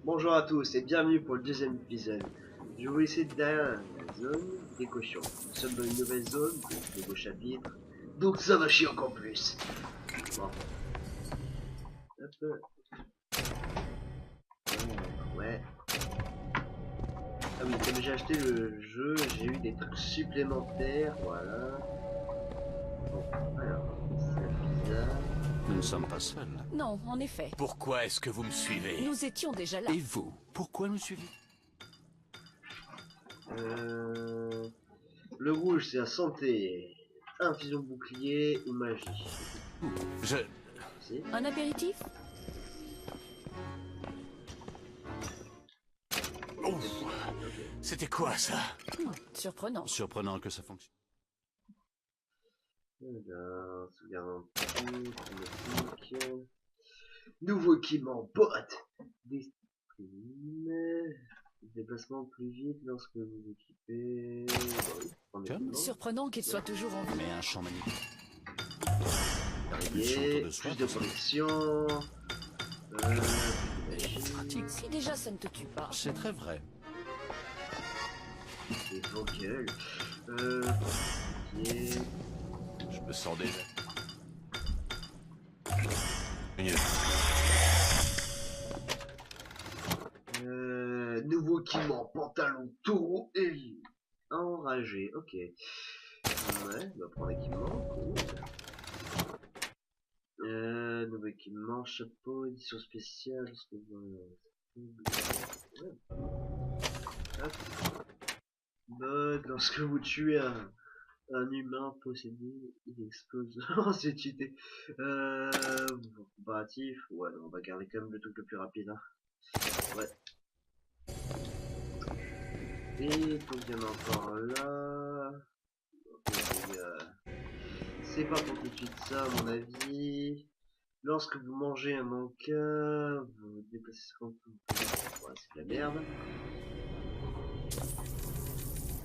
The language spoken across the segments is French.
Bonjour à tous et bienvenue pour le deuxième épisode. Je vais vous laisser derrière la zone des cochons. Nous sommes dans une nouvelle zone, nouveau chapitre, donc ça va chier encore plus. Bon. Hop. Ouais. Ah oui, comme j'ai acheté le jeu, j'ai eu des trucs supplémentaires, voilà. Bon, alors, c'est bizarre. Nous ne sommes pas seuls. Non, en effet. Pourquoi est-ce que vous me suivez? Nous étions déjà là. Et vous, pourquoi nous suivez? Le rouge c'est la santé, infusion bouclier ou magie. Je... Si. Un apéritif? Ouf. C'était quoi ça? Surprenant. Surprenant que ça fonctionne. Alors, sauvegarde en automatique. Nouveau équipement, bot. Déplacement plus vite lorsque vous équipez. Surprenant qu'il soit toujours en vie. Mais un champ magnifique. Araignée, plus de protection. Pratique. Si déjà ça ne te tue pas. C'est très vrai. Des vocales. Ok. Je me sens déjà... Mieux. Nouveau équipement, pantalon, taureau et enragé. Ok. Ouais, on va prendre l'équipement. Cool. Nouveau équipement, chapeau, édition spéciale. Ouais. Hop. Mode, lorsque vous tuez un humain possédé, il explose. Oh, c'est cheaté. Comparatif. Ouais, non, on va garder quand même le truc le plus rapide. Hein. Ouais. Et donc il y en a encore là. C'est pas pour tout de suite ça à mon avis. Lorsque vous mangez un manca, vous déplacez 50 points. Ouais, c'est de la merde.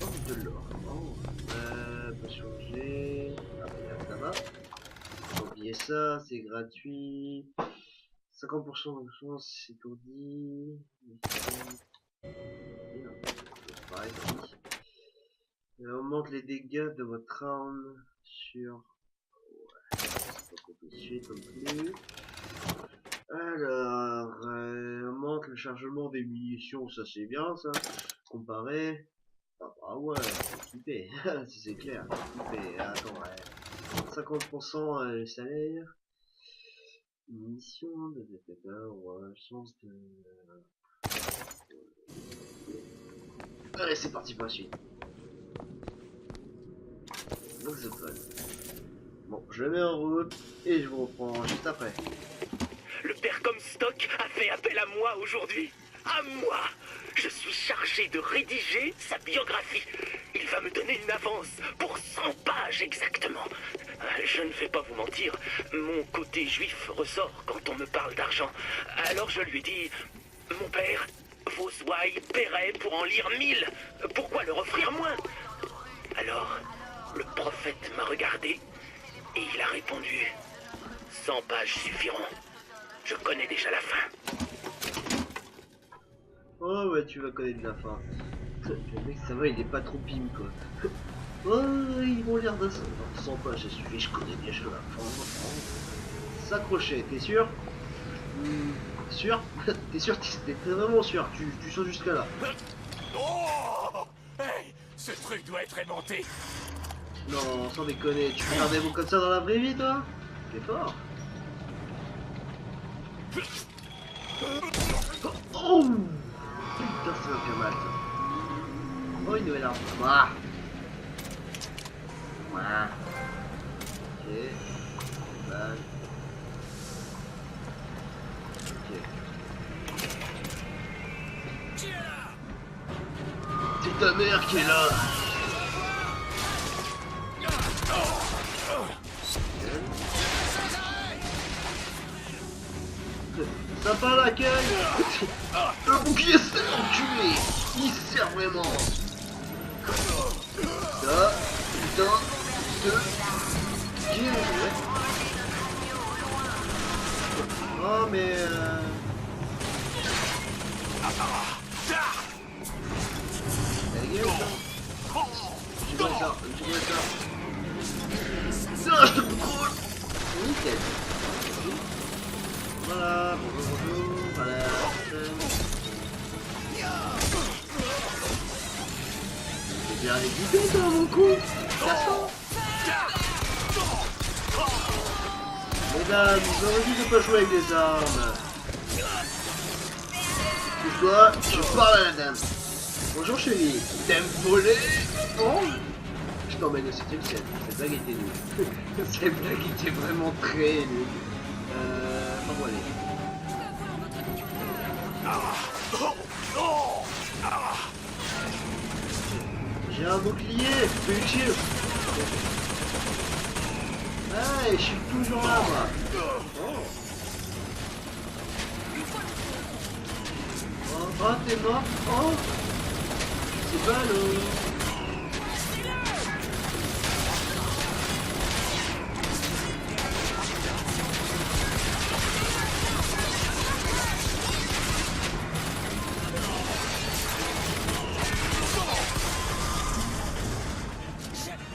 Oh, de l'or. Oh, pas changer. Ah bah ça va. Faut oublier ça, c'est gratuit. 50% de chance, c'est étourdi. Pareil, augmente les dégâts de votre arme sur... Ouais, c'est pas compliqué non plus. Alors, augmente le chargement des munitions, ça c'est bien ça. Comparé... Ah bah ouais, c'est typé, c'est clair, c'est typé. Attends, ouais. 50% le salaire. Munitions, ouais, chance de... Allez, c'est parti pour la suite. Donc c'est fun. Bon, je le mets en route et je vous reprends juste après. Le père Comstock a fait appel à moi aujourd'hui. À moi! Je suis chargé de rédiger sa biographie. Il va me donner une avance pour 100 pages exactement. Je ne vais pas vous mentir, mon côté juif ressort quand on me parle d'argent. Alors je lui ai dit, mon père, vos ouailles paieraient pour en lire 1000. Pourquoi leur offrir moins? Alors, le prophète m'a regardé et il a répondu, 100 pages suffiront. Je connais déjà la fin. Oh ouais, tu vas connaître la fin. Le mec, ça va, il est pas trop pim quoi. Oh, ils vont lire de ça. Non, 100 pages, ça suffit, je connais déjà la fin. S'accrocher, t'es sûr? Sûr? T'es sûr? T'es vraiment sûr? Tu sautes jusqu'à là? Oh! Hey! Ce truc doit être aimanté. Non, sans déconner, tu fais un démo comme ça dans la vraie vie toi? T'es fort. Oh! Putain, ça va faire mal ça. Oh, une nouvelle arme. Ouah. Ouah. Ok. Balle. Ok. C'est ta mère qui est là. Sympa l'accueil. Le bouclier s'est enculé. Il sert vraiment. Ça, putain, de... Oh mais... La gueule, ça. Tu vois ça, tu vois ça. Non, je te contrôle. Nickel. Voilà, bonjour, voilà. C'est bien équipé, toi, mon coup. Ça sent. Mesdames, ils ont dit de pas jouer avec des armes. Excuse-toi, je parle à la dame. Bonjour chérie, t'aimes voler? Oh, je t'emmène au 7ème ciel. Cette blague était nulle. Cette blague était vraiment très nulle. Enfin bon, allez. J'ai un bouclier, c'est utile. Ah, je suis toujours là, moi. Oh, oh t'es mort. Oh, c'est ballot.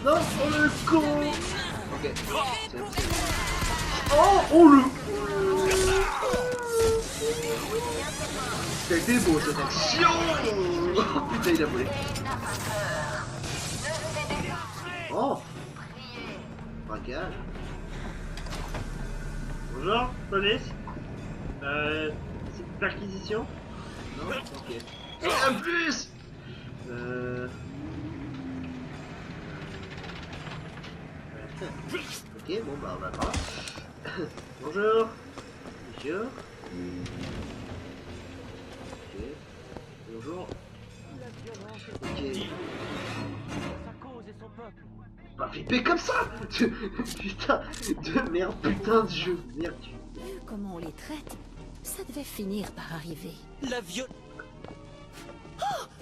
Non, oh le con. Ok, c'est bon. Oh le... C'était beau cette action. Oh putain, il a volé. Oh, braquage. Bonjour, police. C'est perquisition? Non, ok. Et un plus. Ok, bon bah on va pas. Bonjour, monsieur. Ok. Bonjour. Ok. Pas flipper comme ça. Putain de merde, putain de jeu. Merde. Vu comment on les traite, ça devait finir par arriver. La viol...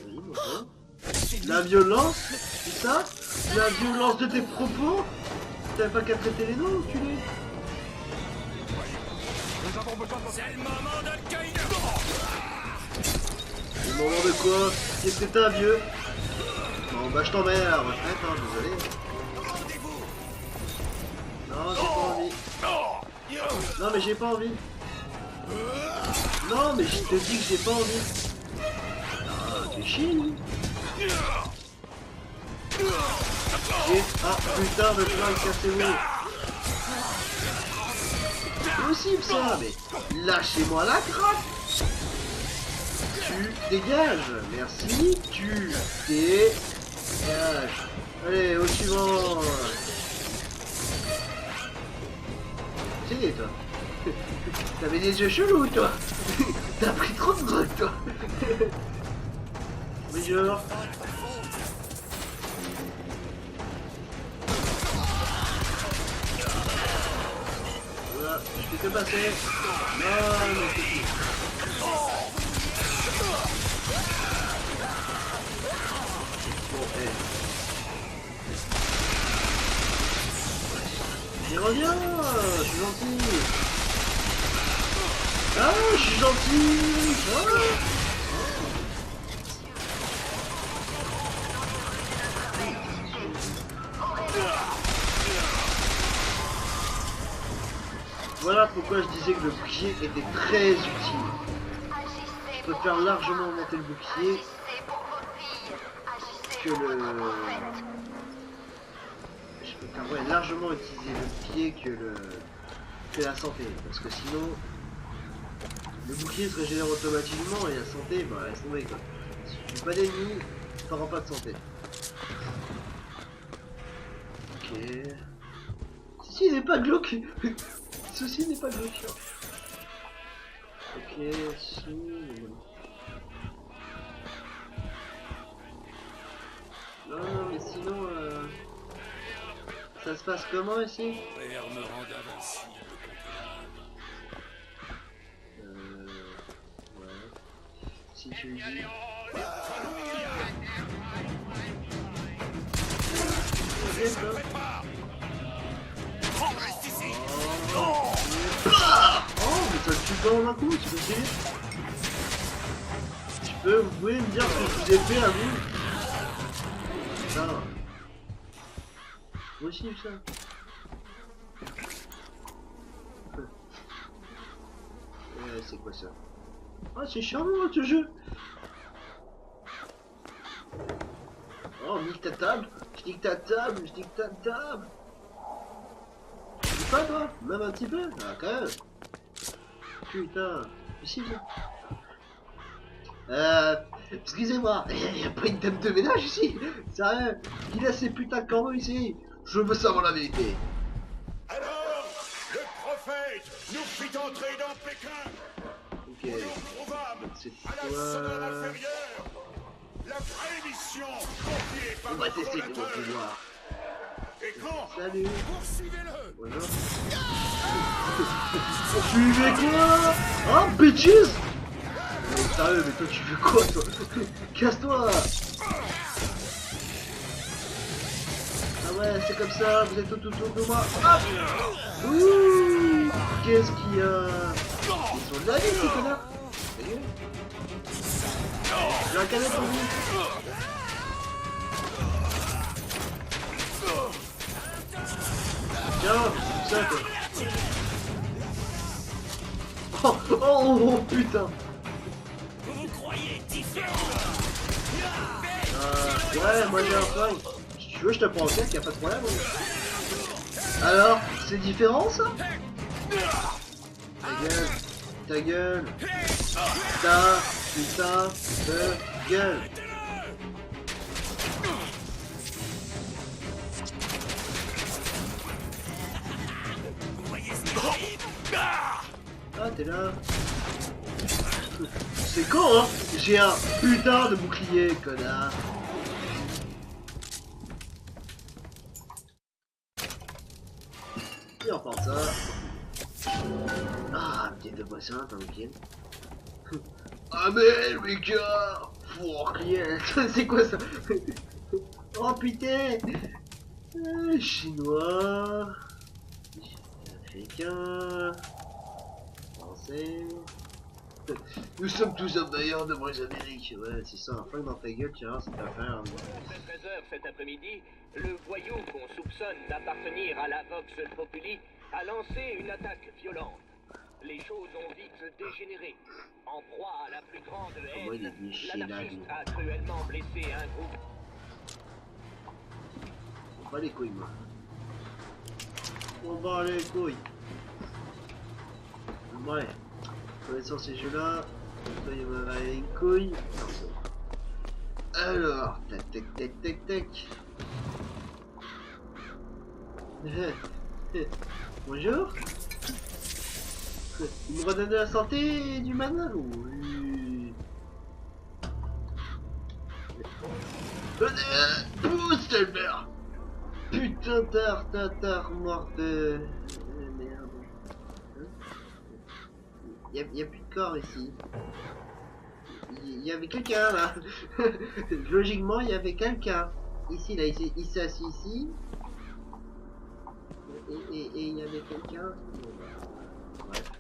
Oui, bonjour. La violence, c'est ça? La violence de tes propos? T'avais pas qu'à traiter les noms, enculé? C'est le moment de cueillir. Le moment de quoi? Qu'est-ce que t'es un vieux? Bon bah je t'emmène à la retraite, hein, désolé. Non, j'ai pas envie. Non mais j'ai pas envie. Non mais je te dis que j'ai pas envie. Ah, t'es chiant. Ah putain de flingue, cassez-vous. C'est possible ça, mais lâchez-moi la craque. Tu dégages, merci, tu dégages. Allez, au suivant. C'est gay toi. T'avais des yeux chelous toi. T'as pris trop de drogue toi. Bonjour. Voilà, je peux te passer. Non, mais c'est tout. Bon, il revient, je suis gentil. Ah, je suis gentil. Ah. Voilà pourquoi je disais que le bouclier était très utile. Je préfère largement augmenter le bouclier que le... Je préfère largement utiliser le pied que la santé. Parce que sinon, le bouclier se régénère automatiquement et la santé, bah laisse tomber quoi. Si tu fais pas d'ennemis, t'auras pas de santé. Ok. Ceci n'est pas glauque. Ceci n'est pas glauque. Ok, si... Non, mais sinon, ça se passe comment ici? Père me rend invincible. Ouais. Si tu le dis... Reste ici. Oh, mais ça le tue pas en un coup, tu peux dire? Vous pouvez me dire ce que je vous ai fait à vous? Putain. Moi aussi, ça. C'est quoi ça? Ah, c'est charmant ce jeu! Oh, nique ta table! Je nique ta table! Je nique ta table! Tu dis pas toi? Même un petit peu? Ah, quand même! Putain! Ici, excusez-moi, y a pas une dame de ménage ici? Sérieux? Il a ces putains de corbeaux ici? Je veux savoir la vérité! Alors, le prophète nous fit entrer dans Pékin. Ok. Nous nous trouvâmes C'est à la quoi? sonore inférieure. La vraie mission confiée par On va le tester mon fondateur. pouvoir. Et quand Salut! poursuivez-le. Bonjour. Poursuivez quoi? Oh, bitches! Mais sérieux, mais toi tu fais quoi toi? Casse-toi! Ah ouais, c'est comme ça, vous êtes tout autour de moi. Hop! Ouh! Qu'est-ce qu'il y a? Ils sont de la vie ces connards! J'ai un canette pour vous! Tiens, ça quoi! Oh, oh, oh putain! Ouais, moi j'ai un flingue. Si tu veux, je te prends en tête, y'a pas de problème. Alors, c'est différent ça? Ta gueule, ta gueule, ta putain de gueule. Ah, t'es là. C'est con, hein? J'ai un putain de bouclier, connard. Et on pense ça. Ah, petit de poisson, tranquille. Ah mais Lucas! Fuck yes! C'est quoi ça? Oh putain! Chinois, africain, français. Nous sommes tous abayeurs de vraies Amériques. Ouais, c'est ça, un flingue dans ta gueule, tiens, c'est à faire. 13h cet après-midi, le voyou qu'on soupçonne d'appartenir à la Vox Populi a lancé une attaque violente. Les choses ont vite dégénéré. En proie à la plus grande Comment il est haine, niché, là, l'anarchiste lui. a cruellement blessé un groupe. On bat les couilles, moi. On bat les couilles. Ouais. Connaissant ces jeux-là, toi il va aller une couille. Alors, tac tac tac tac tac. Bonjour. Il me redonne de la santé du mana? Oui. Pousse le merde. Putain tartare morte. Merde. Y a plus de corps ici. Il y avait quelqu'un là. Logiquement, il y avait quelqu'un. Ici, là, il s'est assis ici. Et il y avait quelqu'un. Bref.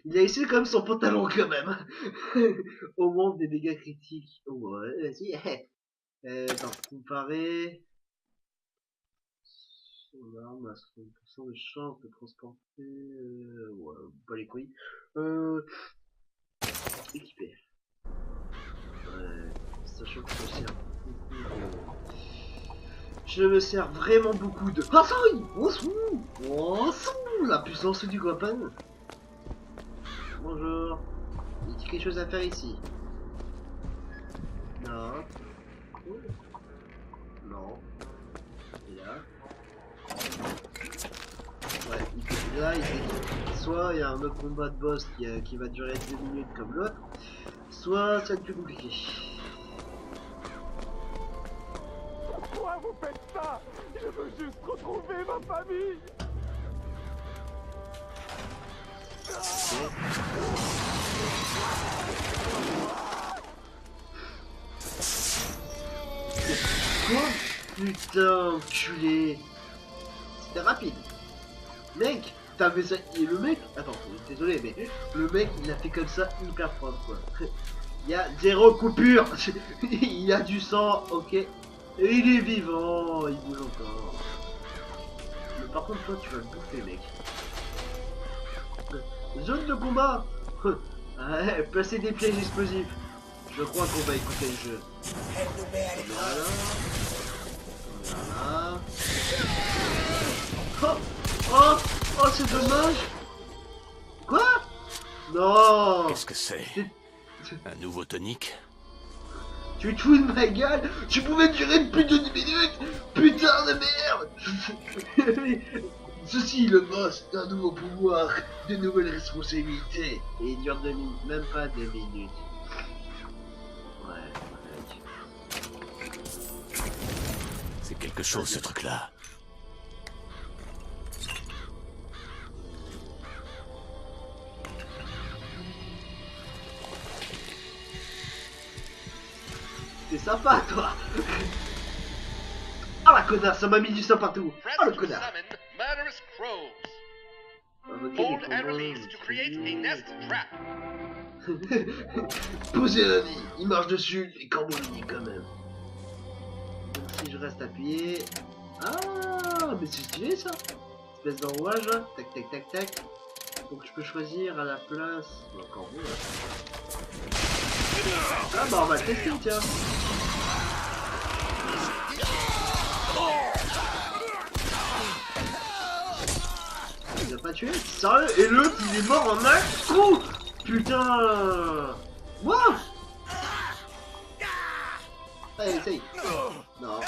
Il a essayé comme son pantalon quand même. Au moins des dégâts critiques. Oh, ouais, vas-y. Attends, comparer. Son arme à 60% de chance de transporter. Ouais, pas les couilles. Équipé. Ouais, sachant que je me sers vraiment beaucoup de. Ah, ça y est, on s'en la puissance du copain. Bonjour. Il y a quelque chose à faire ici? Non. Non. Et là. Ouais, là, soit il y a un autre combat de boss qui va durer 2 minutes comme l'autre, soit ça va être plus compliqué. Pourquoi vous faites ça? Je veux juste retrouver ma famille. Quoi? Putain, enculé. C'était rapide. Mec, t'as fait ça, et le mec, attends, désolé, mais le mec, il a fait comme ça hyper propre, quoi. Il y a 0 coupure, il y a du sang, ok, et il est vivant, il bouge encore. Mais par contre, toi, tu vas le bouffer, mec. Zone de combat. Ouais, placer des pièges explosifs. Je crois qu'on va écouter le jeu. Voilà. Voilà. Oh, oh, oh, c'est dommage. Quoi? Non. Qu'est-ce que c'est? Un nouveau tonique? Tu te fous de ma gueule? Tu pouvais durer plus de 10 minutes? Putain de merde. Ceci, le boss, d'un nouveau pouvoir, de nouvelles responsabilités. Et il dure 2 minutes, même pas 2 minutes. Ouais, C'est quelque chose, ce truc-là. t'es sympa, toi. Ah la connasse, ça m'a mis du sang partout. Ah le connard. Murderous crows. Ok, Fold les and combats, release to create a nest trap. Posez un nid, il marche dessus et Cambourini quand même. Donc si je reste appuyé... Ah, mais c'est stylé ça. Espèce d'enrouage là, tac tac tac tac. Donc je peux choisir à la place... Encore mieux là. Ah bah on va le tester tiens. Il a pas tué? Sérieux? Et l'autre il est mort en un coup. Putain. Wow. Allez, essaye. Non.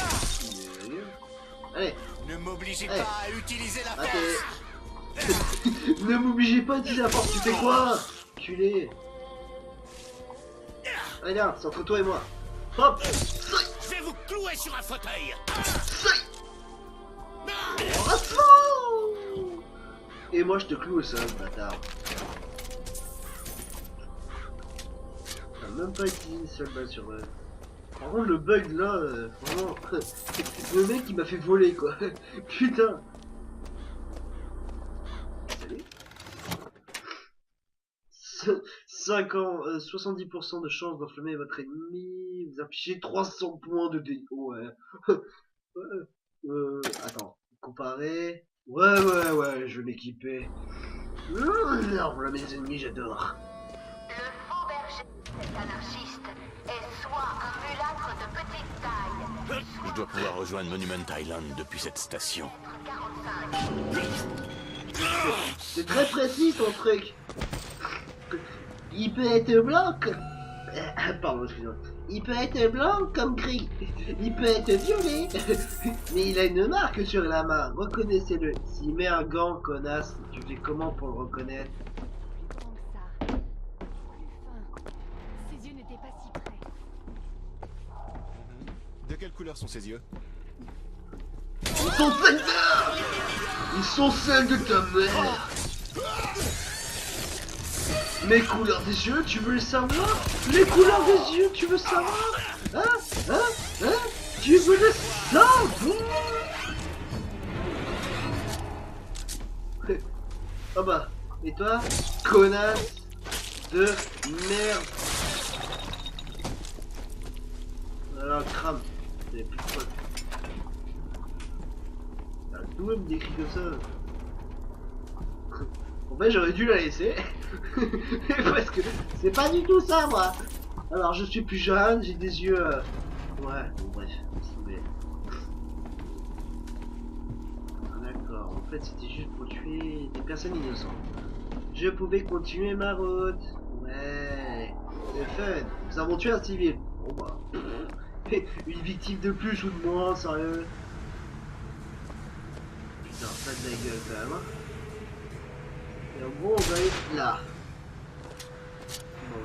Allez. Ne m'obligez Allez. pas à utiliser la force. Attends. Ne m'obligez pas à utiliser la force, tu fais quoi? Culé. Allez, viens, c'est entre toi et moi. Hop. Je vais vous clouer sur un fauteuil. Et moi je te cloue au sol, bâtard. T'as même pas utilisé une seule balle sur eux. Par contre le bug là, vraiment, le mec il m'a fait voler quoi. Putain. Salut. 70% de chance d'enflammer votre ennemi, vous affichez 300 points de dégâts. Ouais. Attends, comparer. Ouais, je vais m'équiper. Voilà mes ennemis, j'adore. Le faux berger, cet anarchiste, est soit un mulâtre de petite taille, Je dois pouvoir rejoindre Monument Island depuis cette station. 45. C'est très précis ton truc. Il peut être blanc comme... Pardon, excusez-moi. Il peut être blanc comme gris. Il peut être violet. Mais il a une marque sur la main. Reconnaissez-le. S'il met un gant, connasse, tu fais comment pour le reconnaître? Plus grand que ça. Plus fin. Ses yeux n'étaient pas si près. De quelle couleur sont ses yeux? Ils sont celles de... Ils sont celles de ta mère. Les couleurs des yeux, tu veux le savoir? Les couleurs des yeux, tu veux savoir? Hein? Tu veux le savoir? Ah bah, et toi? Connasse de merde. Alors, crame. T'avais plus de potes. D'où elle me décrit comme ça? En fait, j'aurais dû la laisser. Parce que c'est pas du tout ça, moi. Alors, je suis plus jeune, j'ai des yeux... Ouais, bon, bref. D'accord, en fait, c'était juste pour tuer des personnes innocentes. Je pouvais continuer ma route. Ouais, c'est fun. Nous avons tué un civil. Bon, bah... Une victime de plus ou de moins, sérieux. Putain, ça de la gueule, quand même, hein. Et en gros, on va aller là. Bon.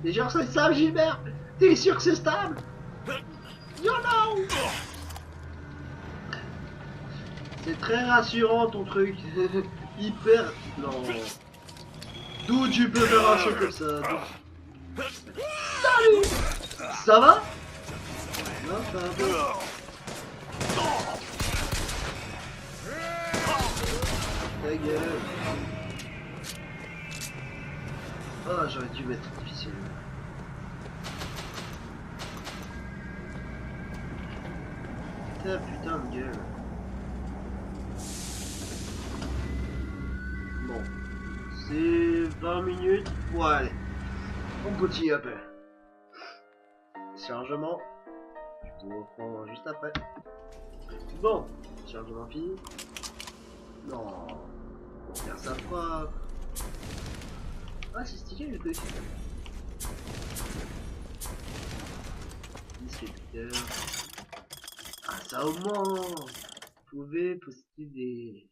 Les gens, c'est stable, Gilbert. T'es sûr que c'est stable? You know. C'est très rassurant ton truc. Hyper... Non. D'où tu peux faire un truc comme ça? Salut. Ça va? Non, ça va un peu. Ta gueule. Oh, j'aurais dû mettre difficile. Ta putain de gueule. Bon. C'est 20 minutes. Bon, allez. On continue un peu. Chargement. Je vous reprends juste après. Bon. Chargement fini. Non. On va faire ça propre. Ah, c'est stylé le truc. Distributeur. Ah, ça augmente. Vous pouvez posséder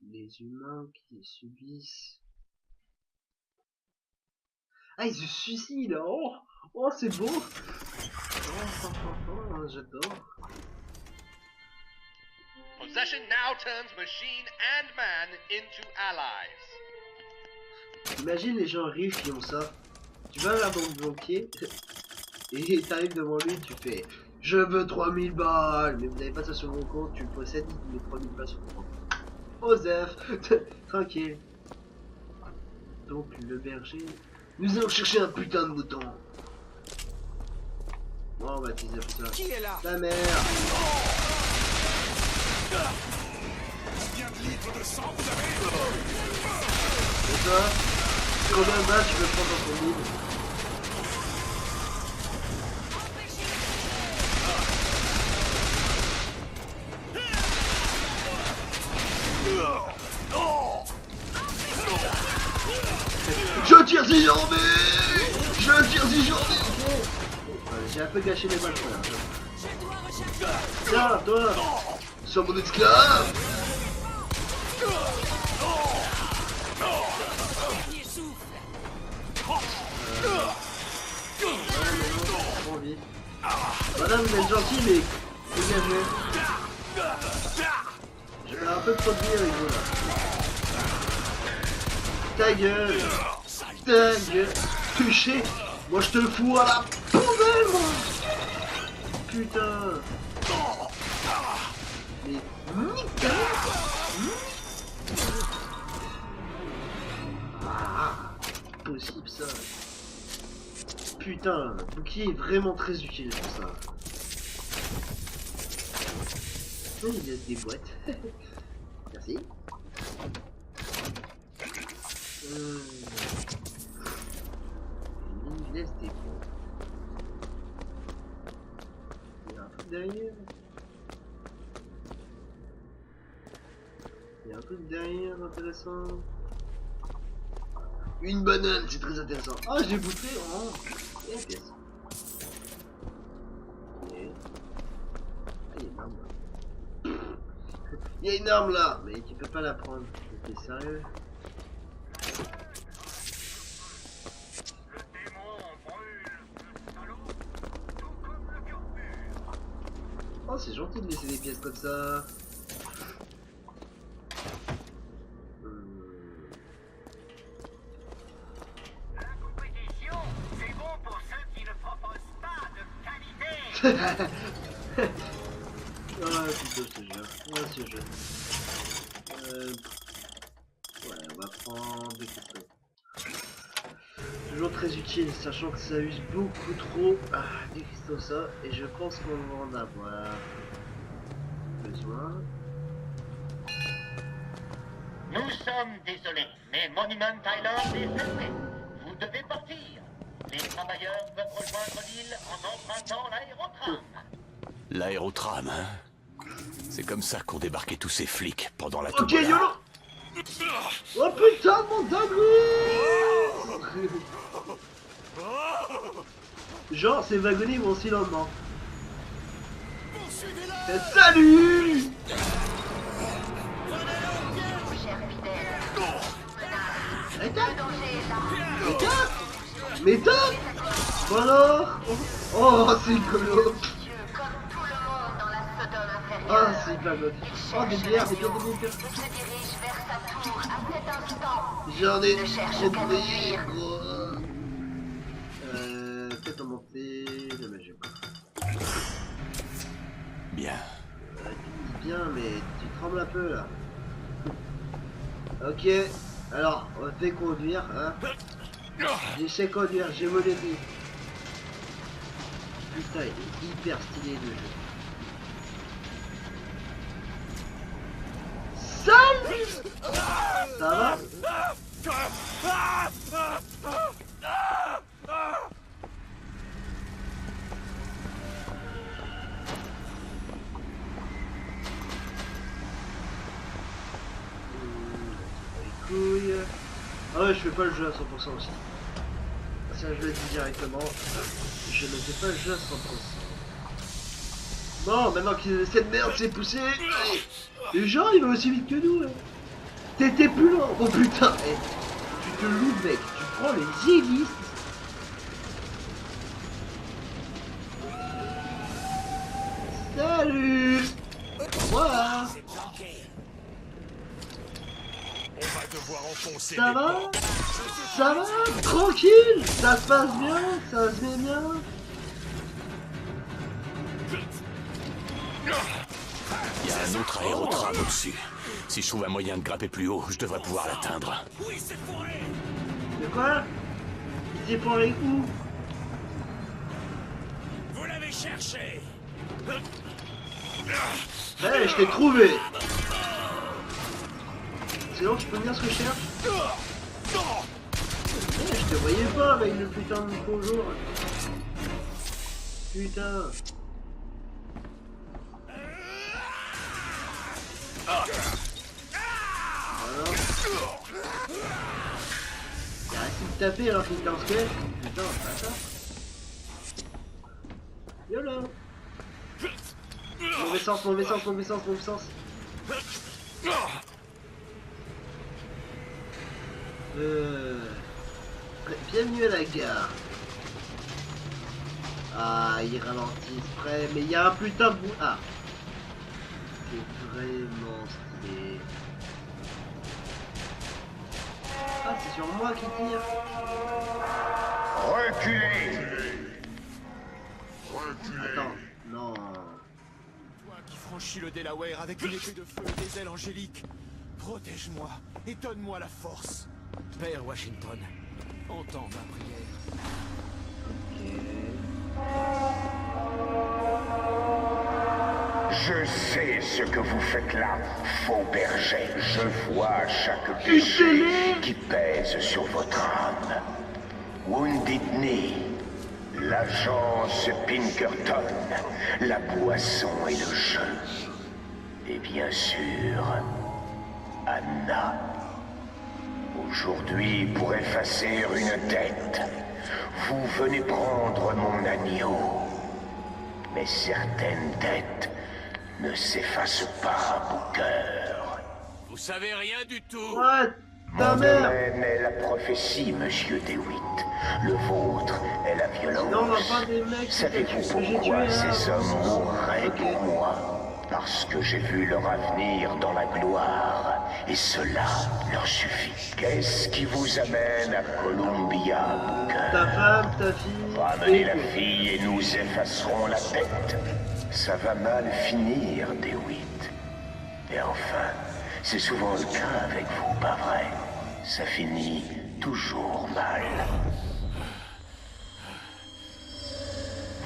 des humains qui subissent. Ah, ils se suicident. Oh, oh c'est beau. Oh, j'adore. Possession now turns machine and man into allies. Imagine les gens riches qui ont ça. Tu vas vers ton banquier et t'arrives devant lui, tu fais je veux 3000 balles, mais vous n'avez pas ça sur mon compte, tu le possèdes, il met 3000 balles sur ton compte. Osef, tranquille. Donc le berger, nous allons chercher un putain de mouton. Bon, on va teaser ça. Qui est là? Ta mère. Combien de litres de sang vous avez? Et toi, combien de balles tu veux prendre dans ton livre? Je tire si j'en ai. Je tire si j'en ai. J'ai un peu gâché les balles là. Tiens, toi, sois mon esclave. Madame, vous êtes gentil, mais dégagez. Je vais un peu trop de vie avec vous là. Ta gueule. Ta gueule. Touché. Moi je te le fous à la poubelle, moi. Putain. Mais nique ta mère. Ah, possible ça. Putain, le bouclier est vraiment très utile pour ça. Oh, il laisse des boîtes. Merci. Il laisse des boîtes. Il y a un truc derrière. Il y a un truc derrière intéressant. Une banane, c'est très intéressant. Ah, j'ai bouffé. Oh. Et une pièce. Ok. Ah, il y a une arme là. Il y a une arme là, mais tu peux pas la prendre. T'es sérieux? Oh, c'est gentil de laisser des pièces comme ça. Ah putain ce jeu, ouais ce jeu. Ouais on va prendre des cristaux. Toujours très utile, sachant que ça use beaucoup trop des cristaux ça, et je pense qu'on va en avoir besoin. Nous sommes désolés, mais Monument Island est fermé. Vous devez partir. Les travailleurs peuvent rejoindre l'île en empruntant l'aérotram. L'aérotram, hein? C'est comme ça qu'ont débarqué tous ces flics pendant la Ok Tombola. YOLO. Oh putain mon dingue. Genre ces wagonnets vont aussi lentement. Salut. Mais top. Bon alors. Oh c'est rigolo. Ah c'est pas good. Oh des bières, des bières, des bières. J'en ai trop payé gros. Peut-être en monter la magie. Bien. Tu dis bien mais tu trembles un peu là. Ok, alors on fait conduire, hein. J'essaie de conduire, j'ai mon début. Putain, il est hyper stylé le jeu. Salut. Ça va? Couilles. Ah ouais, je fais pas le jeu à 100% aussi. Ça, je le dis directement. Je ne fais pas le jeu à 100%. Bon, maintenant que cette merde s'est poussée, les gens ils vont aussi vite que nous. Hein. T'étais plus lent. Oh putain, hey, tu te loupes, mec. Tu prends les hélices. Salut. Au revoir. Ça va? Ça va? Tranquille? Ça se passe bien? Ça se met bien? Il y a un autre aérotram au-dessus. Si je trouve un moyen de grimper plus haut, je devrais pouvoir l'atteindre. De quoi? Il s'est foiré où? Vous l'avez cherché! Ouais, je t'ai trouvé! Sinon tu peux me dire ce que je cherche? Je te voyais pas avec le putain de bonjour. Putain. Voilà. Il a arrêté de taper alors qu'il était en squelette. Putain, pas ça. YOLO. Mauvais sens, mauvais sens, mauvais sens, mauvais sens. Bienvenue à la gare. Ah, il ralentit près, mais il y a un putain de bout. Ah, c'est vraiment stylé. Ah, c'est sur moi qui tire. Reculez! Attends, non. Toi qui franchis le Delaware avec une épée de feu et des ailes angéliques, protège-moi et donne-moi la force. Père Washington, entends ma prière. Je sais ce que vous faites là, faux berger. Je vois chaque péché qui pèse sur votre âme. Wounded Knee, l'agence Pinkerton, la boisson et le jeu. Et bien sûr, Anna. Aujourd'hui, pour effacer une dette, vous venez prendre mon agneau. Mais certaines dettes ne s'effacent pas, Booker. Vous savez rien du tout. What? Ta Mon mère. domaine est la prophétie, monsieur DeWitt. Le vôtre est la violence. Non, on va pas des mecs. Savez-vous que j'ai pourquoi tué, ces hein. hommes mourraient Ok. pour moi? Parce que j'ai vu leur avenir dans la gloire, et cela leur suffit. Qu'est-ce qui vous amène à Columbia, Booker? Ta femme, ta fille. Ramenez la fille et nous effacerons la dette. Ça va mal finir, DeWitt. Et enfin, c'est souvent le cas avec vous, pas vrai? Ça finit toujours mal.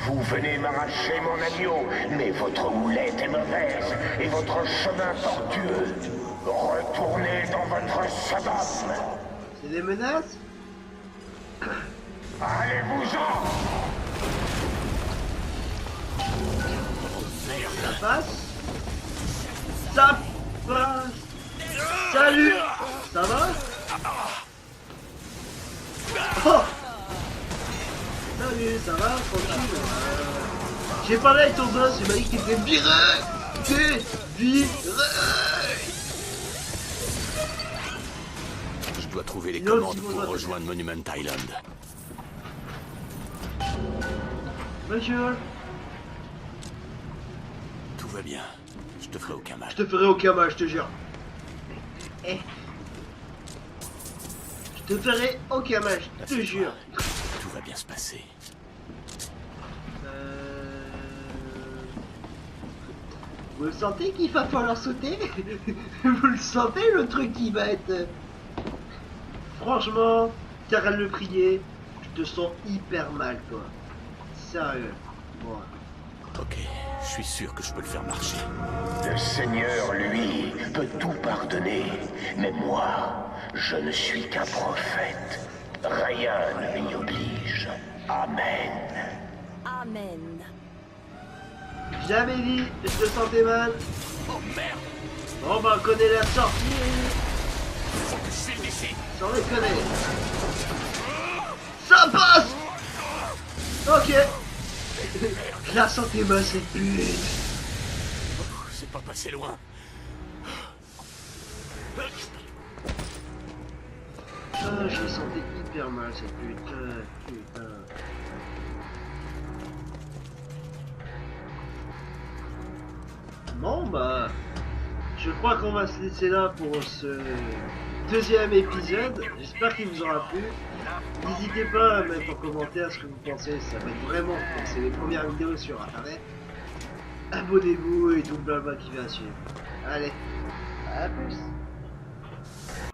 Vous venez m'arracher mon agneau, mais votre houlette est mauvaise et votre chemin tortueux. Retournez dans votre sabbat. C'est des menaces? Allez-vous-en! Ça passe? Ça passe? Salut! Ça va? Oh! Salut, ça va? Tranquille? J'ai parlé avec ton boss, il m'a dit qu'il était viré! T'es viré! Je dois trouver les Non, commandes dis-moi pour pas. rejoindre Monument Island. Bonjour! Tout va bien. Je te ferai aucun mal. Je te ferai aucun mal, je te jure. Eh. Je te ferai aucun mal, je te jure. Tout va bien se passer. Vous le sentez qu'il va falloir sauter? Vous le sentez le truc qui va être... Franchement, Carole le prier, je te sens hyper mal quoi. Sérieux. Bon. Ok, je suis sûr que je peux le faire marcher. Le Seigneur, lui, peut tout pardonner. Mais moi, je ne suis qu'un prophète. Rien ne m'y oblige. Amen. Amen. Jamais dit, je te sentais mal. Oh merde! Bon bah on connaît la sortie. Faut que je file d'ici! Sans déconner. Ça passe. Ok. La santé mal cette pute. C'est pas passé loin. Ah, je le sentais hyper mal cette pute. Putain. Bon bah, je crois qu'on va se laisser là pour ce deuxième épisode. J'espère qu'il vous aura plu. N'hésitez pas à mettre en commentaire ce que vous pensez, ça va être vraiment, c'est les premières vidéos sur internet. Abonnez-vous et tout le blabla qui va suivre. Allez, à plus.